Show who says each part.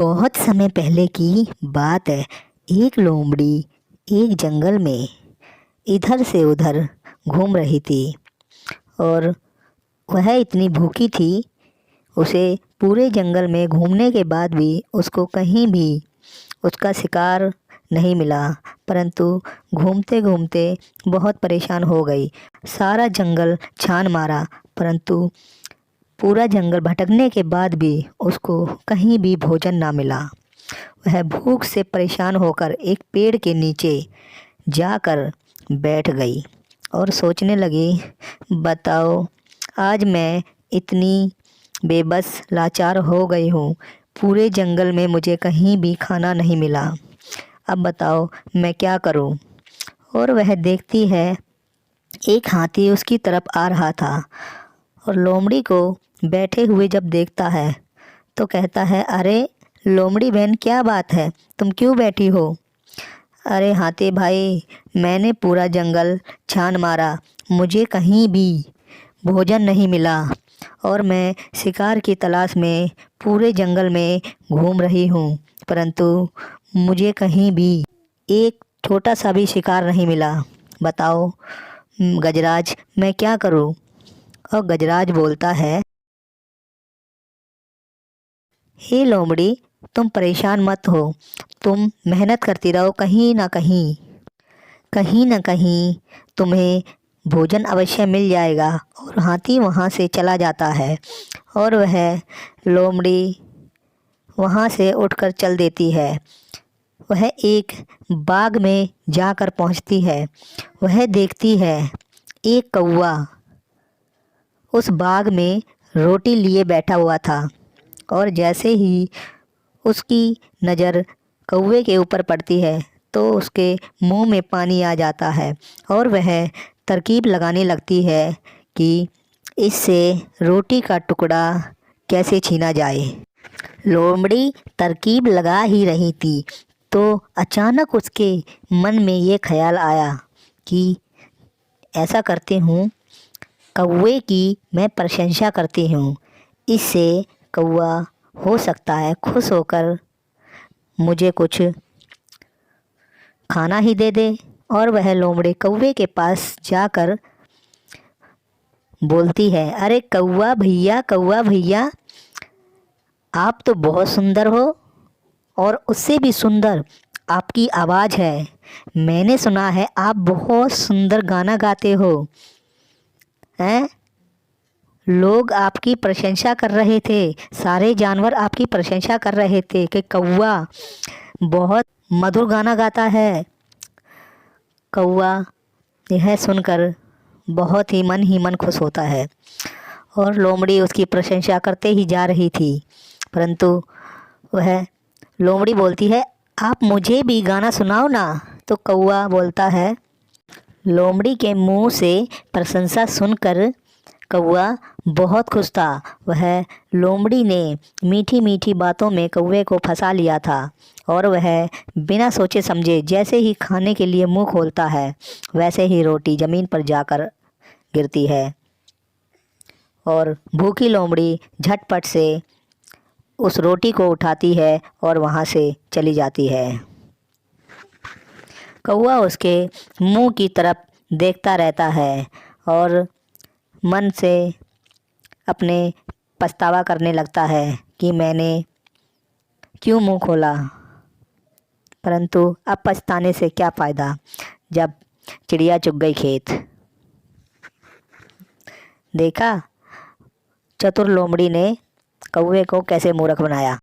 Speaker 1: बहुत समय पहले की बात है। एक लोमड़ी एक जंगल में इधर से उधर घूम रही थी और वह इतनी भूखी थी। उसे पूरे जंगल में घूमने के बाद भी उसको कहीं भी उसका शिकार नहीं मिला, परंतु घूमते घूमते बहुत परेशान हो गई। सारा जंगल छान मारा, परंतु पूरा जंगल भटकने के बाद भी उसको कहीं भी भोजन ना मिला। वह भूख से परेशान होकर एक पेड़ के नीचे जाकर बैठ गई और सोचने लगी, बताओ आज मैं इतनी बेबस लाचार हो गई हूँ। पूरे जंगल में मुझे कहीं भी खाना नहीं मिला। अब बताओ मैं क्या करूँ। और वह देखती है एक हाथी उसकी तरफ आ रहा था और लोमड़ी को बैठे हुए जब देखता है तो कहता है, अरे लोमड़ी बहन क्या बात है, तुम क्यों बैठी हो। अरे हाथी भाई, मैंने पूरा जंगल छान मारा, मुझे कहीं भी भोजन नहीं मिला और मैं शिकार की तलाश में पूरे जंगल में घूम रही हूँ, परंतु मुझे कहीं भी एक छोटा सा भी शिकार नहीं मिला। बताओ गजराज मैं क्या करूँ। और गजराज बोलता है, हे लोमड़ी, तुम परेशान मत हो, तुम मेहनत करती रहो, कहीं ना कहीं तुम्हें भोजन अवश्य मिल जाएगा। और हाथी वहाँ से चला जाता है और वह लोमड़ी वहाँ से उठकर चल देती है। वह एक बाग में जाकर पहुँचती है। वह देखती है एक कौवा उस बाग में रोटी लिए बैठा हुआ था और जैसे ही उसकी नज़र कौवे के ऊपर पड़ती है तो उसके मुंह में पानी आ जाता है और वह तरकीब लगाने लगती है कि इससे रोटी का टुकड़ा कैसे छीना जाए। लोमड़ी तरकीब लगा ही रही थी तो अचानक उसके मन में ये ख्याल आया कि ऐसा करती हूँ, कौवे की मैं प्रशंसा करती हूँ, इससे कौवा हो सकता है खुश होकर मुझे कुछ खाना ही दे दे। और वह लोमड़ी कौवे के पास जाकर बोलती है, अरे कौवा भैया, आप तो बहुत सुंदर हो और उससे भी सुंदर आपकी आवाज़ है। मैंने सुना है आप बहुत सुंदर गाना गाते हो। हैं, लोग आपकी प्रशंसा कर रहे थे, सारे जानवर आपकी प्रशंसा कर रहे थे कि कौवा बहुत मधुर गाना गाता है। कौवा यह सुनकर बहुत ही मन खुश होता है और लोमड़ी उसकी प्रशंसा करते ही जा रही थी, परंतु वह लोमड़ी बोलती है, आप मुझे भी गाना सुनाओ ना। तो कौवा बोलता है, लोमड़ी के मुंह से प्रशंसा सुनकर कौवा बहुत खुश था। वह लोमड़ी ने मीठी मीठी बातों में कौवे को फंसा लिया था और वह बिना सोचे समझे जैसे ही खाने के लिए मुंह खोलता है वैसे ही रोटी ज़मीन पर जाकर गिरती है और भूखी लोमड़ी झटपट से उस रोटी को उठाती है और वहाँ से चली जाती है। कौवा उसके मुंह की तरफ देखता रहता है और मन से अपने पछतावा करने लगता है कि मैंने क्यों मुंह खोला, परंतु अब पछताने से क्या फ़ायदा जब चिड़िया चुग गई खेत। देखा चतुर लोमड़ी ने कौवे को कैसे मूर्ख बनाया।